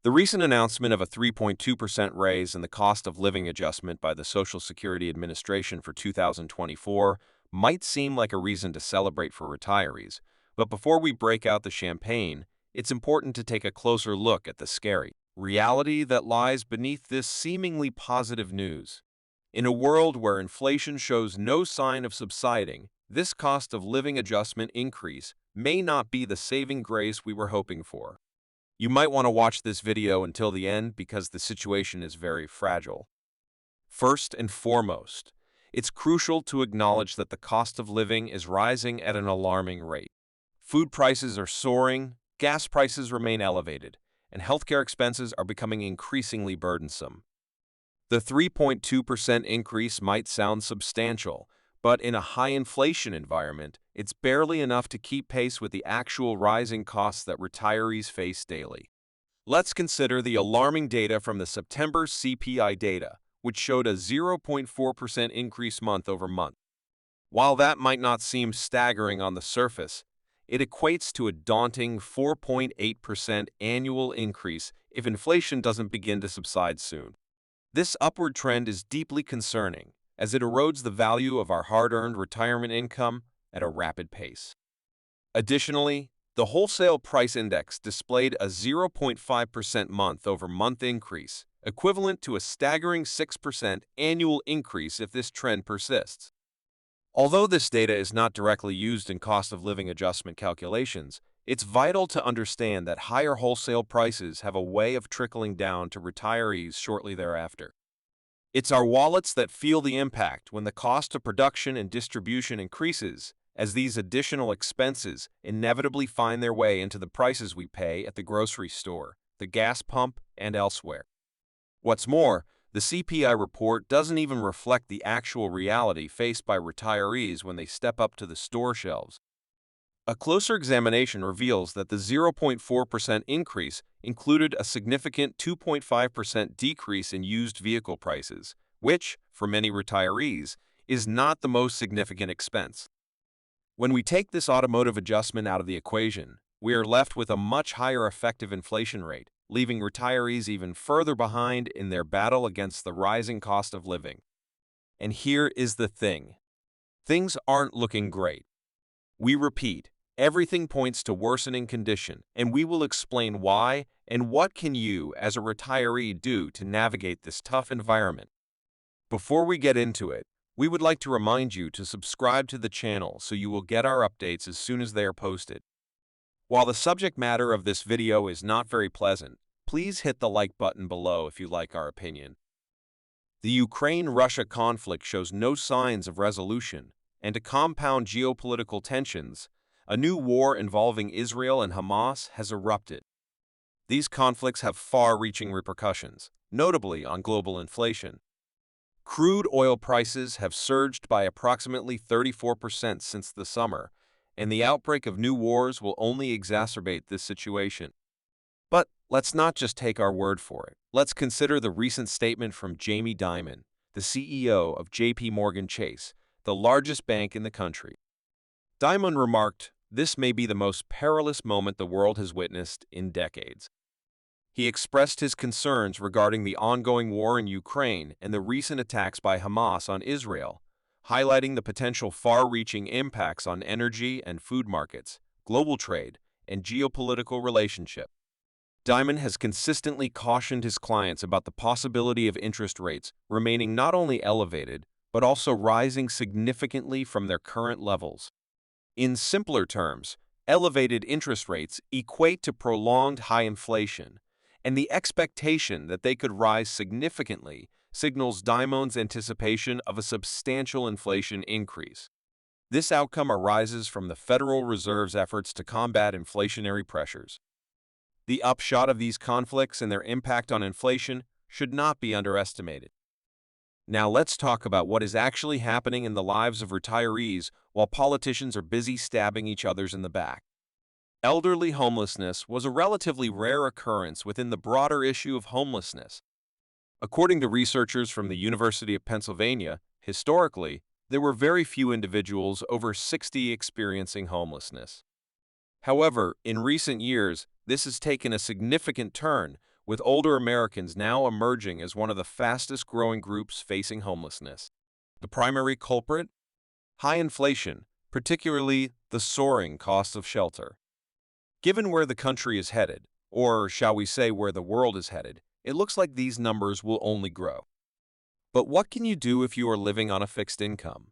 The recent announcement of a 3.2% raise in the cost of living adjustment by the Social Security Administration for 2024 might seem like a reason to celebrate for retirees, but before we break out the champagne, it's important to take a closer look at the scary reality that lies beneath this seemingly positive news. In a world where inflation shows no sign of subsiding, this cost of living adjustment increase may not be the saving grace we were hoping for. You might want to watch this video until the end because the situation is very fragile. First and foremost, it's crucial to acknowledge that the cost of living is rising at an alarming rate. Food prices are soaring, gas prices remain elevated, and healthcare expenses are becoming increasingly burdensome. The 3.2% increase might sound substantial, but in a high inflation environment, it's barely enough to keep pace with the actual rising costs that retirees face daily. Let's consider the alarming data from the September CPI data, which showed a 0.4% increase month over month. While that might not seem staggering on the surface, it equates to a daunting 4.8% annual increase if inflation doesn't begin to subside soon. This upward trend is deeply concerning, as it erodes the value of our hard-earned retirement income at a rapid pace. Additionally, the wholesale price index displayed a 0.5% month-over-month increase, equivalent to a staggering 6% annual increase if this trend persists. Although this data is not directly used in cost of living adjustment calculations, it's vital to understand that higher wholesale prices have a way of trickling down to retirees shortly thereafter. It's our wallets that feel the impact when the cost of production and distribution increases, as these additional expenses inevitably find their way into the prices we pay at the grocery store, the gas pump, and elsewhere. What's more, the CPI report doesn't even reflect the actual reality faced by retirees when they step up to the store shelves. A closer examination reveals that the 0.4% increase included a significant 2.5% decrease in used vehicle prices, which, for many retirees, is not the most significant expense. When we take this automotive adjustment out of the equation, we are left with a much higher effective inflation rate, leaving retirees even further behind in their battle against the rising cost of living. And here is the thing. Things aren't looking great. We repeat, everything points to worsening condition, and we will explain why and what can you as a retiree do to navigate this tough environment. Before we get into it, we would like to remind you to subscribe to the channel so you will get our updates as soon as they are posted. While the subject matter of this video is not very pleasant, please hit the like button below if you like our opinion. The Ukraine-Russia conflict shows no signs of resolution, and to compound geopolitical tensions, a new war involving Israel and Hamas has erupted. These conflicts have far-reaching repercussions, notably on global inflation. Crude oil prices have surged by approximately 34% since the summer, and the outbreak of new wars will only exacerbate this situation. But let's not just take our word for it. Let's consider the recent statement from Jamie Dimon, the CEO of JP Chase, the largest bank in the country. Dimon remarked, "This may be the most perilous moment the world has witnessed in decades." He expressed his concerns regarding the ongoing war in Ukraine and the recent attacks by Hamas on Israel, highlighting the potential far-reaching impacts on energy and food markets, global trade, and geopolitical relationships. Dimon has consistently cautioned his clients about the possibility of interest rates remaining not only elevated, but also rising significantly from their current levels. In simpler terms, elevated interest rates equate to prolonged high inflation, and the expectation that they could rise significantly signals Dimon's anticipation of a substantial inflation increase. This outcome arises from the Federal Reserve's efforts to combat inflationary pressures. The upshot of these conflicts and their impact on inflation should not be underestimated. Now let's talk about what is actually happening in the lives of retirees while politicians are busy stabbing each other in the back. Elderly homelessness was a relatively rare occurrence within the broader issue of homelessness. According to researchers from the University of Pennsylvania, historically, there were very few individuals over 60 experiencing homelessness. However, in recent years, this has taken a significant turn, with older Americans now emerging as one of the fastest-growing groups facing homelessness. The primary culprit? High inflation, particularly the soaring cost of shelter. Given where the country is headed, or shall we say where the world is headed, it looks like these numbers will only grow. But what can you do if you are living on a fixed income?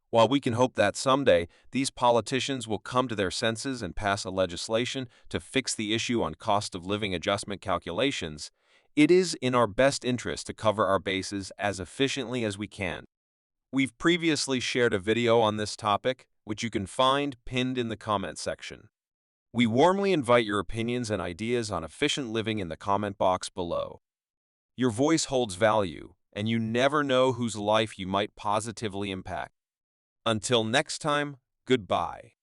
While we can hope that someday these politicians will come to their senses and pass a legislation to fix the issue on cost of living adjustment calculations, it is in our best interest to cover our bases as efficiently as we can. We've previously shared a video on this topic, which you can find pinned in the comment section. We warmly invite your opinions and ideas on efficient living in the comment box below. Your voice holds value, and you never know whose life you might positively impact. Until next time, goodbye.